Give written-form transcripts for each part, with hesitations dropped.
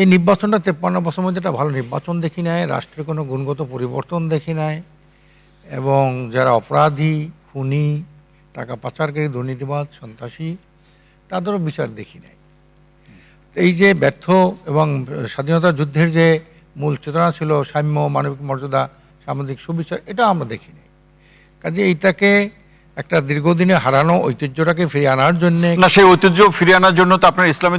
এই নির্বাচনটা 53 বছর মধ্যে একটা ভালো নির্বাচন দেখি নাই, রাষ্ট্রের কোনো গুণগত পরিবর্তন দেখি নাই, এবং যারা অপরাধী, খুনি, টাকা পাচারকারী, দুর্নীতিবাদ, সন্ত্রাসী, তাদেরও বিচার দেখি নাই। এই যে ব্যর্থ এবং স্বাধীনতা যুদ্ধের যে মূল চেতনা ছিল সাম্য, মানবিক মর্যাদা, সামাজিক সুবিচার, এটা আমরা দেখি নাই। কাজে এইটাকে একটা দীর্ঘদিনে হারানো ঐতিহ্যটাকে ফিরিয়ে আনার জন্যে, না, সেই ঐতিহ্য ফিরিয়ে আনার জন্য তো আপনার ইসলামী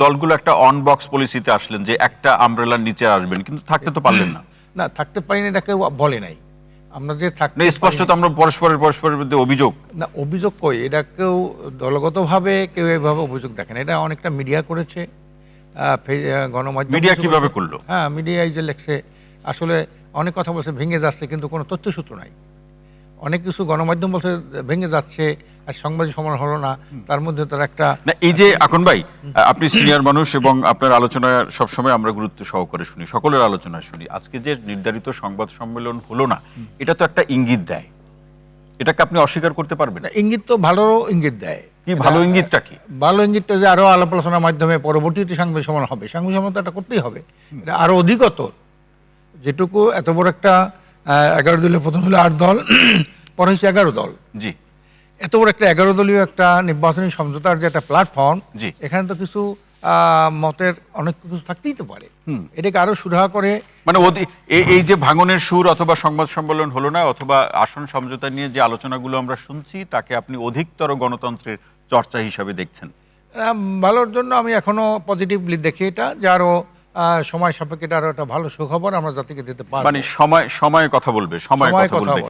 দলগুলো একটা অন বক্স পলিসিতে আসলেন যে একটা আমব্রেলার নিচে আসবেন, কিন্তু থাকতে তো পারলেন না। না, থাকতে পারিনি, এটা কেউ বলে নাই। আমরা যে থাকতে স্পষ্ট তো আমরা পরস্পরের মধ্যে অভিযোগ, না, অভিযোগ কই, এটা কেউ দলগতভাবে কেউ এইভাবে অভিযোগ দেখেন, এটা অনেকটা মিডিয়া করেছে, গণমাধ্যম। মিডিয়া কিভাবে করলো? হ্যাঁ, মিডিয়ায় যে লেখছে, আসলে অনেক কথা বলছে ভেঙে যাচ্ছে, কিন্তু কোনো তথ্যসূত্র নাই। অনেক কিছু গণমাধ্যম বলছে ভেঙে যাচ্ছে, আর সংবাদ সম্মেলন হলো না, তার মধ্যে তার একটা না, এই যে এখন ভাই আপনি সিনিয়র মানুষ এবং আপনার আলোচনা সবসময় আমরা গুরুত্ব সহকারে শুনি, সকলের আলোচনা শুনি। আজকে যে নির্ধারিত সংবাদ সম্মেলন হলো না, এটা তো একটা ইঙ্গিত দেয়, এটাকে আপনি অস্বীকার করতে পারবেন না। ইঙ্গিত তো ভালো ইঙ্গিত দেয়। কি ভালো ইঙ্গিতটা কি? ভালো ইঙ্গিতটা যে আরো আলাপ আলোচনার মাধ্যমে পরবর্তীতে সাংবাদিক সম্মেলন হবে, সাংবাদিক সম্মেলন তো এটা করতেই হবে, এটা আরো অধিকতর। যেটুকু এত বড় একটা 11 দলীয়, প্রথম হলো 8 দল, পরে হচ্ছে 11 দল, জি, এত বড় একটা 11 দলীয় একটা নির্বাচনী সমঝোতার যে একটা প্ল্যাটফর্ম, জি, এখানে তো কিছু মতের অনেক কিছু থাকতেই তো পারে, এটাকে আরো সুরাহা করে, মানে এই যে ভাঙনের সুর অথবা সংবাদ সম্মেলন হলো না অথবা আসন সমঝোতা নিয়ে যে আলোচনাগুলো আমরা শুনছি, তাকে আপনি অধিকতর গণতন্ত্রের চর্চা হিসাবে দেখছেন? ভালোর জন্য আমি এখনো পজিটিভলি দেখি এটা, যে আরো সময় সাপেক্ষে আরো একটা ভালো সুখবর আমরা জাতিকে দিতে পারবো। মানে সময় কথা বলবে, সময় কথা বলবে।